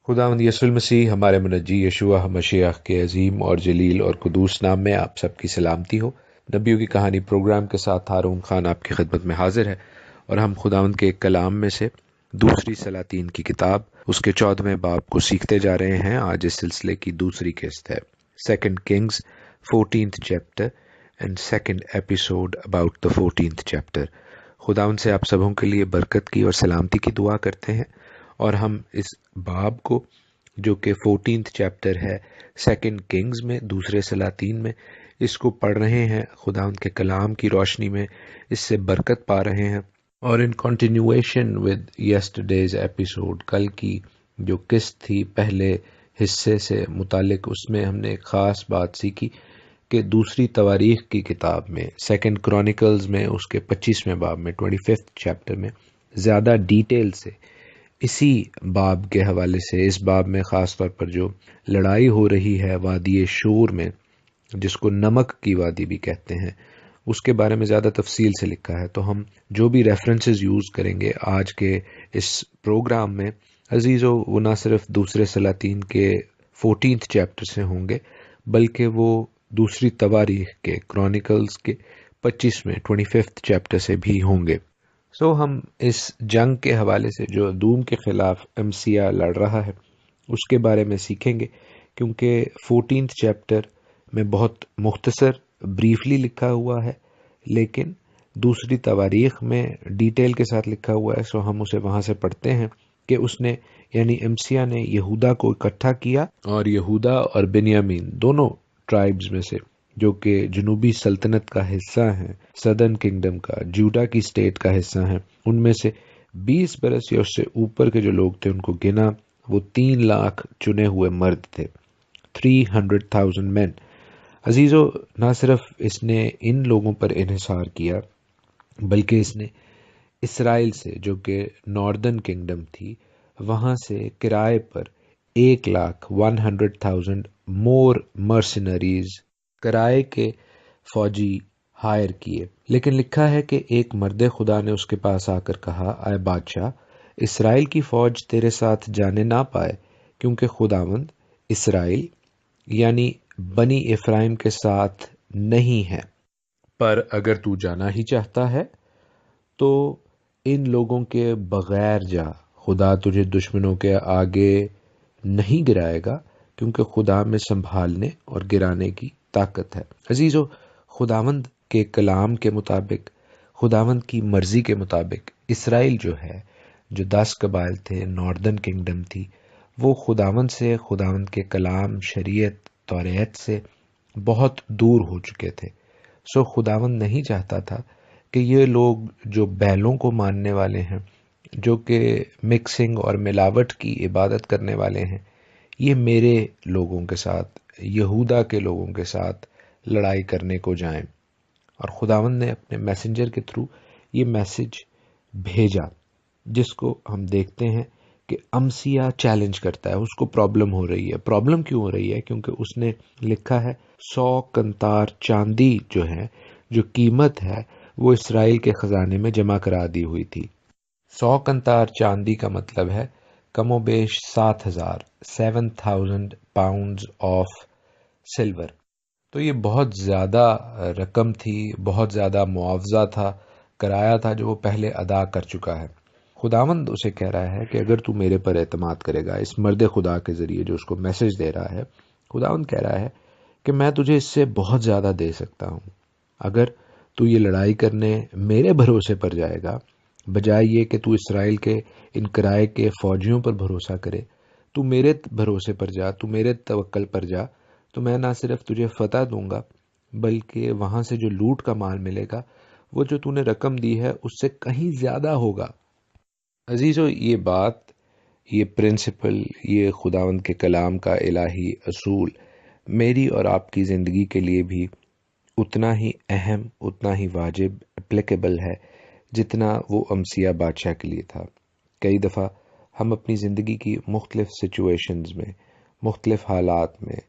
خداوند یسوع المسیح ہمارے منجی یشوع مشیخ کے عظیم اور جلیل اور قدوس نام میں آپ سب کی سلامتی ہو۔ نبیوں کی کہانی پروگرام کے ساتھ ہارون خان آپ کی خدمت میں حاضر ہے، اور ہم خداوند کے کلام میں سے دوسری سلاطین کی کتاب اس کے 14ویں باب کو سیکھتے جا رہے ہیں۔ آج اس سلسلے کی دوسری قسط ہے second Kings 14th chapter and second episode about the 14th chapter. خداوند سے آپ سبوں کے لیے برکت کی اور سلامتی کی دعا کرتے ہیں، اور ہم اس باب کو جو کہ 14th چیپٹر ہے سیکنڈ کنگز میں، دوسرے سلاطین میں، اس کو پڑھ رہے ہیں خداوند کے کلام کی روشنی میں، اس سے برکت پا رہے ہیں۔ اور ان کنٹینیویشن ود یسٹرڈیز ایپیسوڈ، کل کی جو قسط تھی پہلے حصے سے متعلق، اس میں ہم نے ایک خاص بات سیکھی کہ دوسری تواریخ کی کتاب میں سیکنڈ کرونیکلز میں اس کے 25ویں باب میں 25th چیپٹر میں زیادہ ڈیٹیل سے اسی باب کے حوالے سے، اس باب میں خاص طور پر جو لڑائی ہو رہی ہے وادی شور میں، جس کو نمک کی وادی بھی کہتے ہیں، اس کے بارے میں زیادہ تفصیل سے لکھا ہے۔ تو ہم جو بھی ریفرنسز یوز کریں گے آج کے اس پروگرام میں عزیزو، وہ نہ صرف دوسرے سلاطین کے 14th چیپٹر سے ہوں گے، بلکہ وہ دوسری تواریخ کے کرونیکلز کے 25ویں 25th چیپٹر سے بھی ہوں گے۔ ہم اس جنگ کے حوالے سے جو دوم کے خلاف امسیا لڑ رہا ہے اس کے بارے میں سیکھیں گے، کیونکہ 14th چیپٹر میں بہت مختصر بریفلی لکھا ہوا ہے، لیکن دوسری تواریخ میں ڈیٹیل کے ساتھ لکھا ہوا ہے۔ ہم اسے وہاں سے پڑھتے ہیں کہ اس نے یعنی امسیا نے یہودا کو اکٹھا کیا، اور یہودا اور بنیامین دونوں ٹرائبز میں سے جو کہ جنوبی سلطنت کا حصہ ہیں، سدرن کنگڈم کا، جوڈا کی سٹیٹ کا حصہ ہیں، ان میں سے 20 برس یا اس سے اوپر کے جو لوگ تھے ان کو گنا، وہ 3 لاکھ چنے ہوئے مرد تھے، 300,000 مین۔ عزیزو، نہ صرف اس نے ان لوگوں پر انحصار کیا، بلکہ اس نے اسرائیل سے جو کہ ناردرن کنگڈم تھی، وہاں سے کرائے پر 1,100,000 مور مرسنریز، کرائے کے فوجی ہائر کیے۔ لیکن لکھا ہے کہ ایک مرد خدا نے اس کے پاس آ کر کہا، اے بادشاہ، اسرائیل کی فوج تیرے ساتھ جانے نہ پائے، کیونکہ خداوند اسرائیل یعنی بنی افرائیم کے ساتھ نہیں ہے، پر اگر تو جانا ہی چاہتا ہے تو ان لوگوں کے بغیر جا، خدا تجھے دشمنوں کے آگے نہیں گرائے گا، کیونکہ خدا میں سنبھالنے اور گرانے کی طاقت ہے۔ عزیزو، خداوند کے کلام کے مطابق، خداوند کی مرضی کے مطابق، اسرائیل جو ہے، جو 10 قبائل تھے، ناردرن کنگڈم تھی، وہ خداوند سے، خداوند کے کلام، شریعت، توریت سے بہت دور ہو چکے تھے۔ خداوند نہیں چاہتا تھا کہ یہ لوگ جو بیلوں کو ماننے والے ہیں، جو کہ مکسنگ اور ملاوٹ کی عبادت کرنے والے ہیں، یہ میرے لوگوں کے ساتھ، یہودا کے لوگوں کے ساتھ لڑائی کرنے کو جائیں۔ اور خداوند نے اپنے میسنجر کے تھرو یہ میسج بھیجا، جس کو ہم دیکھتے ہیں کہ امسیا چیلنج کرتا ہے، اس کو پرابلم ہو رہی ہے۔ پرابلم کیوں ہو رہی ہے؟ کیونکہ اس نے لکھا ہے 100 کنتار چاندی جو ہے، جو قیمت ہے، وہ اسرائیل کے خزانے میں جمع کرا دی ہوئی تھی۔ 100 کنتار چاندی کا مطلب ہے کم و بیش 7,000 پاؤنڈز آف سلور۔ تو یہ بہت زیادہ رقم تھی، بہت زیادہ معاوضہ تھا، کرایہ تھا جو وہ پہلے ادا کر چکا ہے۔ خداوند اسے کہہ رہا ہے کہ اگر تو میرے پر اعتماد کرے گا، اس مرد خدا کے ذریعے جو اس کو میسج دے رہا ہے، خداوند کہہ رہا ہے کہ میں تجھے اس سے بہت زیادہ دے سکتا ہوں، اگر تو یہ لڑائی کرنے میرے بھروسے پر جائے گا، بجائے یہ کہ تو اسرائیل کے ان کرائے کے فوجیوں پر بھروسہ کرے، تو میرے بھروسے پر جا، تو میرے توکل پر جا، تو میں نہ صرف تجھے فتح دوں گا، بلکہ وہاں سے جو لوٹ کا مال ملے گا، وہ جو تو نے رقم دی ہے اس سے کہیں زیادہ ہوگا۔ عزیزو، یہ بات، یہ پرنسپل، یہ خداوند کے کلام کا الہی اصول میری اور آپ کی زندگی کے لیے بھی اتنا ہی اہم، اتنا ہی واجب، اپلیکیبل ہے، جتنا وہ امسیا بادشاہ کے لیے تھا۔ کئی دفعہ ہم اپنی زندگی کی مختلف سچویشنز میں، مختلف حالات میں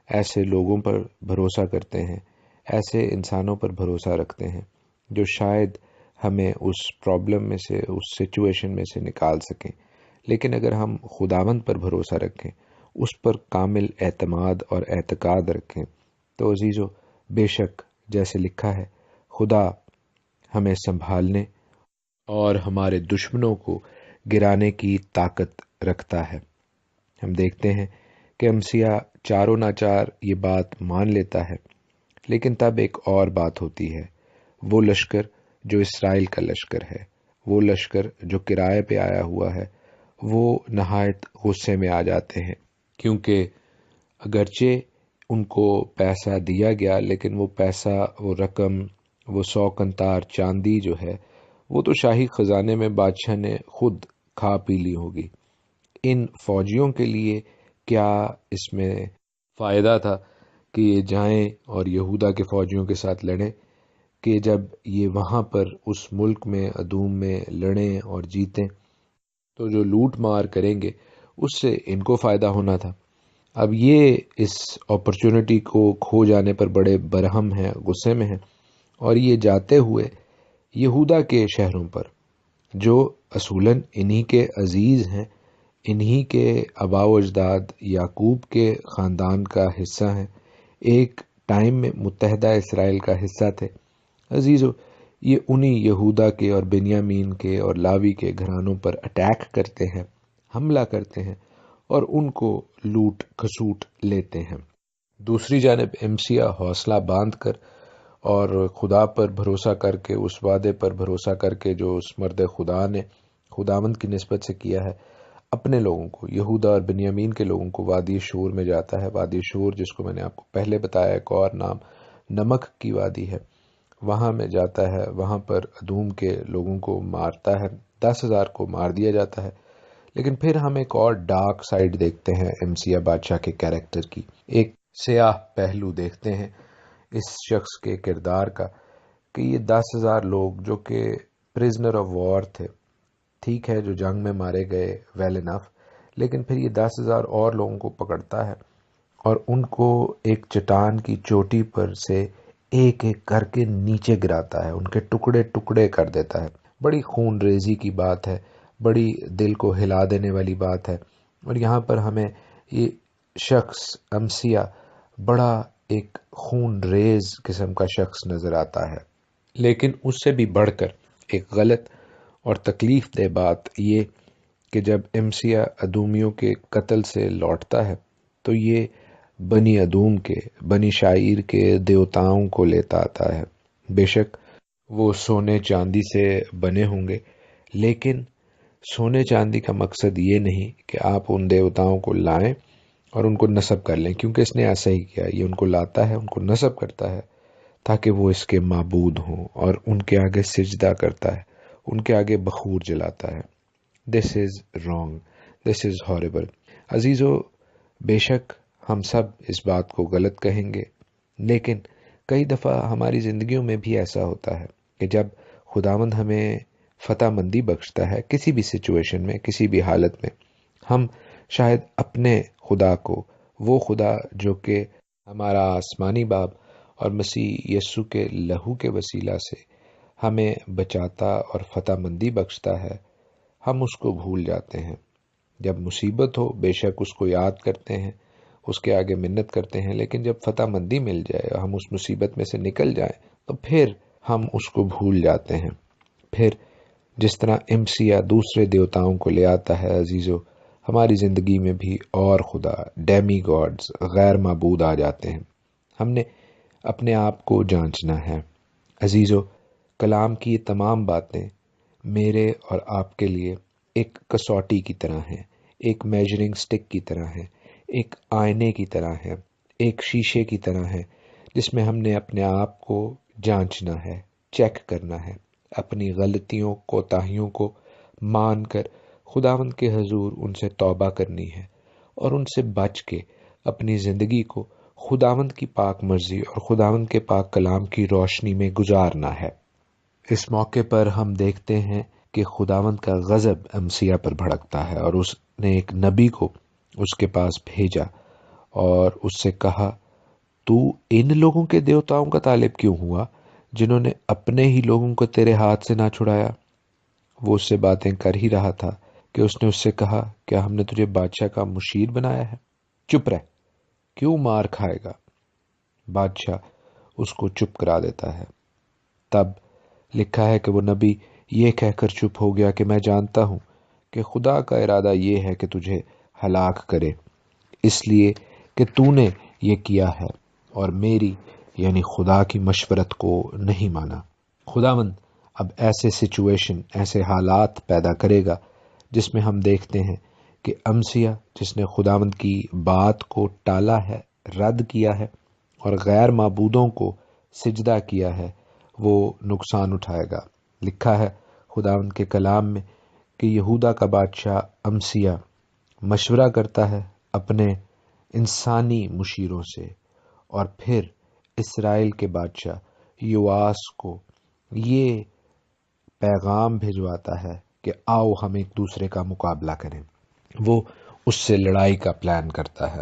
ایسے لوگوں پر بھروسہ کرتے ہیں، ایسے انسانوں پر بھروسہ رکھتے ہیں جو شاید ہمیں اس پرابلم میں سے، اس سچویشن میں سے نکال سکیں، لیکن اگر ہم خداوند پر بھروسہ رکھیں، اس پر کامل اعتماد اور اعتقاد رکھیں، تو عزیزو بے شک جیسے لکھا ہے، خدا ہمیں سنبھالنے اور ہمارے دشمنوں کو گرانے کی طاقت رکھتا ہے۔ ہم دیکھتے ہیں کہ امسیہ چاروں ناچار یہ بات مان لیتا ہے، لیکن تب ایک اور بات ہوتی ہے۔ وہ لشکر جو اسرائیل کا لشکر ہے، وہ لشکر جو کرائے پہ آیا ہوا ہے، وہ نہایت غصے میں آ جاتے ہیں، کیونکہ اگرچہ ان کو پیسہ دیا گیا، لیکن وہ پیسہ، وہ رقم، وہ 100 قنطار چاندی جو ہے، وہ تو شاہی خزانے میں بادشاہ نے خود کھا پی لی ہوگی۔ ان فوجیوں کے لیے کیا اس میں فائدہ تھا کہ یہ جائیں اور یہودا کے فوجیوں کے ساتھ لڑیں، کہ جب یہ وہاں پر اس ملک میں ادوم میں لڑیں اور جیتیں تو جو لوٹ مار کریں گے اس سے ان کو فائدہ ہونا تھا۔ اب یہ اس اپرچونٹی کو کھو جانے پر بڑے برہم ہیں، غصے میں ہیں، اور یہ جاتے ہوئے یہودا کے شہروں پر جو اصولاً انہی کے عزیز ہیں، انہی کے آباء و اجداد یعقوب کے خاندان کا حصہ ہیں، ایک ٹائم میں متحدہ اسرائیل کا حصہ تھے۔ عزیزو یہ انہی یہودا کے اور بنیامین کے اور لاوی کے گھرانوں پر اٹیک کرتے ہیں، حملہ کرتے ہیں اور ان کو لوٹ کھسوٹ لیتے ہیں۔ دوسری جانب امسیہ حوصلہ باندھ کر اور خدا پر بھروسہ کر کے، اس وعدے پر بھروسہ کر کے جو اس مرد خدا نے خداوند کی نسبت سے کیا ہے، اپنے لوگوں کو، یہودا اور بنیامین کے لوگوں کو وادی شور میں جاتا ہے۔ وادی شور جس کو میں نے آپ کو پہلے بتایا، ایک اور نام نمک کی وادی ہے، وہاں میں جاتا ہے، وہاں پر ادوم کے لوگوں کو مارتا ہے، 10,000 کو مار دیا جاتا ہے۔ لیکن پھر ہم ایک اور ڈارک سائڈ دیکھتے ہیں امسیہ بادشاہ کے کیریکٹر کی، ایک سیاہ پہلو دیکھتے ہیں اس شخص کے کردار کا، کہ یہ 10,000 لوگ جو کہ پرزنر آف وار تھے، ٹھیک ہے جو جنگ میں مارے گئے، ویل انف، لیکن پھر یہ 10,000 اور لوگوں کو پکڑتا ہے اور ان کو ایک چٹان کی چوٹی پر سے ایک ایک کر کے نیچے گراتا ہے، ان کے ٹکڑے ٹکڑے کر دیتا ہے۔ بڑی خون ریزی کی بات ہے، بڑی دل کو ہلا دینے والی بات ہے، اور یہاں پر ہمیں یہ شخص امسیہ بڑا ایک خون ریز قسم کا شخص نظر آتا ہے۔ لیکن اس سے بھی بڑھ کر ایک غلط اور تکلیف دہ بات یہ کہ جب امسیہ ادومیوں کے قتل سے لوٹتا ہے تو یہ بنی ادوم کے، بنی شعیر کے دیوتاؤں کو لیتا آتا ہے۔ بے شک وہ سونے چاندی سے بنے ہوں گے، لیکن سونے چاندی کا مقصد یہ نہیں کہ آپ ان دیوتاؤں کو لائیں اور ان کو نصب کر لیں، کیونکہ اس نے ایسا ہی کیا، یہ ان کو لاتا ہے، ان کو نصب کرتا ہے تاکہ وہ اس کے معبود ہوں، اور ان کے آگے سجدہ کرتا ہے، ان کے آگے بخور جلاتا ہے۔ This is wrong, this is herbal. عزیزو بے شک ہم سب اس بات کو غلط کہیں گے، لیکن کئی دفعہ ہماری زندگیوں میں بھی ایسا ہوتا ہے کہ جب خداوند ہمیں فتح مندی بخشتا ہے کسی بھی سچویشن میں، کسی بھی حالت میں، ہم شاید اپنے خدا کو، وہ خدا جو کہ ہمارا آسمانی باپ اور مسیح یسو کے لہو کے وسیلہ سے ہمیں بچاتا اور فتح مندی بخشتا ہے، ہم اس کو بھول جاتے ہیں۔ جب مصیبت ہو بے شک اس کو یاد کرتے ہیں، اس کے آگے منت کرتے ہیں، لیکن جب فتح مندی مل جائے، ہم اس مصیبت میں سے نکل جائیں، تو پھر ہم اس کو بھول جاتے ہیں۔ پھر جس طرح امسیہ دوسرے دیوتاؤں کو لے آتا ہے، عزیزو ہماری زندگی میں بھی اور خدا، ڈیمی گاڈز، غیر معبود آ جاتے ہیں۔ ہم نے اپنے آپ کو جانچنا ہے۔ عزیزو کلام کی یہ تمام باتیں میرے اور آپ کے لیے ایک کسوٹی کی طرح ہیں، ایک میجرنگ سٹک کی طرح ہیں، ایک آئینے کی طرح ہیں، ایک شیشے کی طرح ہیں، جس میں ہم نے اپنے آپ کو جانچنا ہے، چیک کرنا ہے، اپنی غلطیوں کوتاہیوں کو مان کر خداوند کے حضور ان سے توبہ کرنی ہے، اور ان سے بچ کے اپنی زندگی کو خداوند کی پاک مرضی اور خداوند کے پاک کلام کی روشنی میں گزارنا ہے۔ اس موقع پر ہم دیکھتے ہیں کہ خداوند کا غضب امسیہ پر بھڑکتا ہے، اور اس نے ایک نبی کو اس کے پاس بھیجا اور اس سے کہا، تو ان لوگوں کے دیوتاؤں کا طالب کیوں ہوا جنہوں نے اپنے ہی لوگوں کو تیرے ہاتھ سے نہ چھڑایا؟ وہ اس سے باتیں کر ہی رہا تھا کہ اس نے اس سے کہا کیا ہم نے تجھے بادشاہ کا مشیر بنایا ہے؟ چپ رہ، کیوں مار کھائے گا؟ بادشاہ اس کو چپ کرا دیتا ہے۔ تب لکھا ہے کہ وہ نبی یہ کہہ کر چپ ہو گیا کہ میں جانتا ہوں کہ خدا کا ارادہ یہ ہے کہ تجھے ہلاک کرے، اس لیے کہ تو نے یہ کیا ہے اور میری یعنی خدا کی مشورت کو نہیں مانا۔ خداوند اب ایسے سچویشن، ایسے حالات پیدا کرے گا جس میں ہم دیکھتے ہیں کہ امسیہ جس نے خداوند کی بات کو ٹالا ہے، رد کیا ہے اور غیر معبودوں کو سجدہ کیا ہے، وہ نقصان اٹھائے گا۔ لکھا ہے خداوند کے کلام میں کہ یہودا کا بادشاہ امسیہ مشورہ کرتا ہے اپنے انسانی مشیروں سے، اور پھر اسرائیل کے بادشاہ یواس کو یہ پیغام بھجواتا ہے کہ آؤ ہم ایک دوسرے کا مقابلہ کریں۔ وہ اس سے لڑائی کا پلان کرتا ہے۔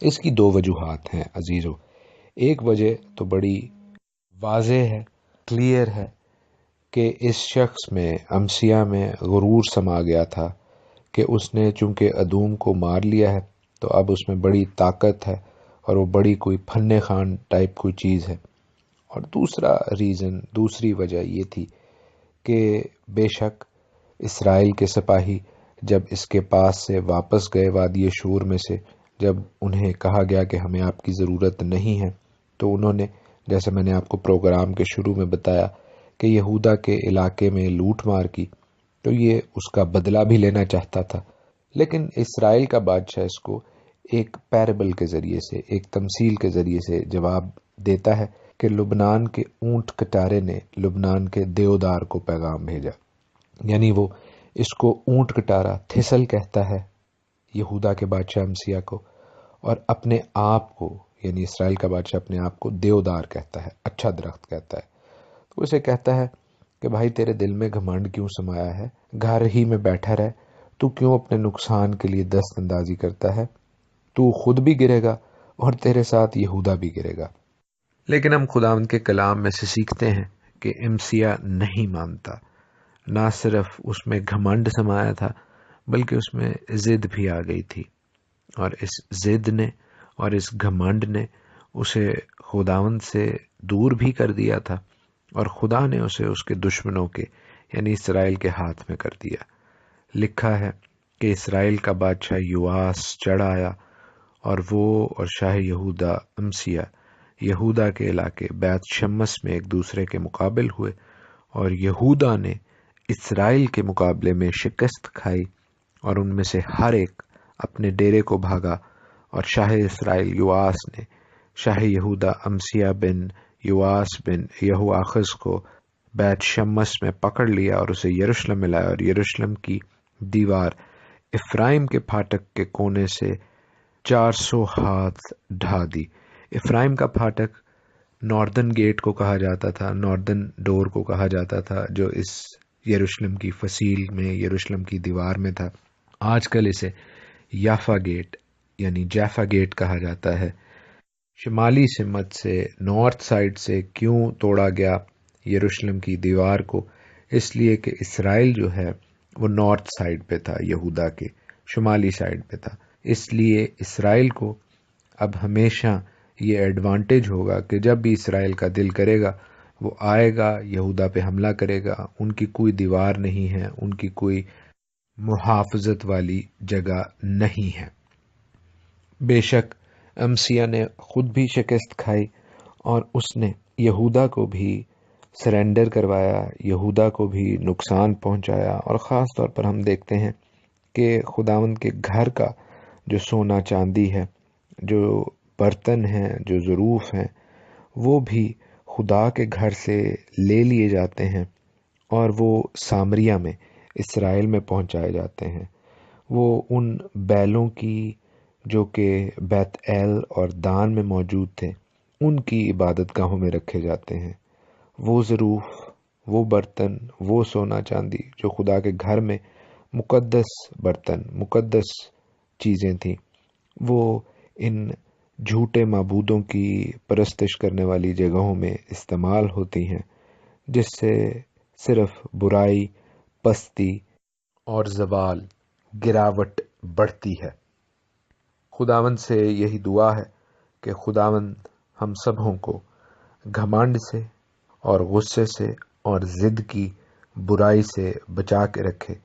اس کی دو وجوہات ہیں عزیزو۔ ایک وجہ تو بڑی واضح ہے، کلیئر ہے، کہ اس شخص میں، امسیہ میں غرور سما گیا تھا کہ اس نے چونکہ ادوم کو مار لیا ہے تو اب اس میں بڑی طاقت ہے اور وہ بڑی کوئی فن خان ٹائپ کوئی چیز ہے۔ اور دوسری وجہ یہ تھی کہ بے شک اسرائیل کے سپاہی جب اس کے پاس سے واپس گئے وادی شور میں سے، جب انہیں کہا گیا کہ ہمیں آپ کی ضرورت نہیں ہے، تو انہوں نے، جیسے میں نے آپ کو پروگرام کے شروع میں بتایا، کہ یہودا کے علاقے میں لوٹ مار کی، تو یہ اس کا بدلہ بھی لینا چاہتا تھا۔ لیکن اسرائیل کا بادشاہ اس کو ایک پیربل کے ذریعے سے، ایک تمثیل کے ذریعے سے جواب دیتا ہے کہ لبنان کے اونٹ کٹارے نے لبنان کے دیودار کو پیغام بھیجا، یعنی وہ اس کو اونٹ کٹارا تھسل کہتا ہے یہودا کے بادشاہ امسیہ کو، اور اپنے آپ کو یعنی اسرائیل کا بادشاہ اپنے آپ کو دیودار کہتا ہے، اچھا درخت کہتا ہے۔ تو اسے کہتا ہے کہ بھائی تیرے دل میں گھمنڈ کیوں سمایا ہے؟ گھر ہی میں بیٹھا رہ، تو کیوں اپنے نقصان کے لیے دست اندازی کرتا ہے؟ تو خود بھی گرے گا اور تیرے ساتھ یہودا بھی گرے گا۔ لیکن ہم خداوند کے کلام میں سے سیکھتے ہیں کہ امسیہ نہیں مانتا۔ نہ صرف اس میں گھمنڈ سمایا تھا بلکہ اس میں ضد بھی آ گئی تھی، اور اس ضد نے اور اس گھمنڈ نے اسے خداوند سے دور بھی کر دیا تھا، اور خدا نے اسے اس کے دشمنوں کے یعنی اسرائیل کے ہاتھ میں کر دیا۔ لکھا ہے کہ اسرائیل کا بادشاہ یواس چڑھ آیا، اور وہ اور شاہ یہودا امسیہ یہودا کے علاقے بیت شمس میں ایک دوسرے کے مقابل ہوئے، اور یہودا نے اسرائیل کے مقابلے میں شکست کھائی، اور ان میں سے ہر ایک اپنے ڈیرے کو بھاگا، اور شاہ اسرائیل یواس نے شاہ یہودا امسیہ بن یواس بن یہوآخز کو بیت شمس میں پکڑ لیا اور اسے یروشلم میں لایا، اور یروشلم کی دیوار افرائیم کے پھاٹک کے کونے سے 400 ہاتھ ڈھا دی۔ افرائیم کا پھاٹک ناردن گیٹ کو کہا جاتا تھا، ناردن ڈور کو کہا جاتا تھا، جو اس یروشلم کی فصیل میں، یروشلم کی دیوار میں تھا۔ آج کل اسے یافا گیٹ یعنی جیفا گیٹ کہا جاتا ہے۔ شمالی سمت سے، نارتھ سائڈ سے کیوں توڑا گیا یروشلم کی دیوار کو؟ اس لیے کہ اسرائیل جو ہے وہ نارتھ سائڈ پہ تھا، یہودا کے شمالی سائڈ پہ تھا۔ اس لیے اسرائیل کو اب ہمیشہ یہ ایڈوانٹیج ہوگا کہ جب بھی اسرائیل کا دل کرے گا وہ آئے گا، یہودا پہ حملہ کرے گا۔ ان کی کوئی دیوار نہیں ہے، ان کی کوئی محافظت والی جگہ نہیں ہے۔ بے شک امسیہ نے خود بھی شکست کھائی، اور اس نے یہودا کو بھی سرنڈر کروایا، یہودا کو بھی نقصان پہنچایا، اور خاص طور پر ہم دیکھتے ہیں کہ خداوند کے گھر کا جو سونا چاندی ہے، جو برتن ہیں، جو ظروف ہیں، وہ بھی خدا کے گھر سے لے لیے جاتے ہیں، اور وہ سامریہ میں، اسرائیل میں پہنچائے جاتے ہیں۔ وہ ان بیلوں کی جو کہ بیت ایل اور دان میں موجود تھے، ان کی عبادت گاہوں میں رکھے جاتے ہیں۔ وہ ظروف، وہ برتن، وہ سونا چاندی جو خدا کے گھر میں مقدس برتن، مقدس چیزیں تھیں، وہ ان جھوٹے معبودوں کی پرستش کرنے والی جگہوں میں استعمال ہوتی ہیں، جس سے صرف برائی، پستی اور زوال گراوٹ بڑھتی ہے۔ خداوند سے یہی دعا ہے کہ خداوند ہم سبوں کو گھمنڈ سے اور غصے سے اور ضد کی برائی سے بچا کے رکھے،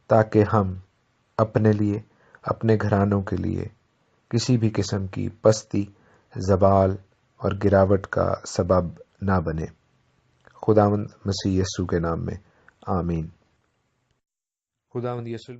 تاکہ ہم اپنے لیے، اپنے گھرانوں کے لیے کسی بھی قسم کی پستی، زوال اور گراوٹ کا سبب نہ بنے۔ خداوند مسیح یسوع کے نام میں آمین۔ خداوند یسوع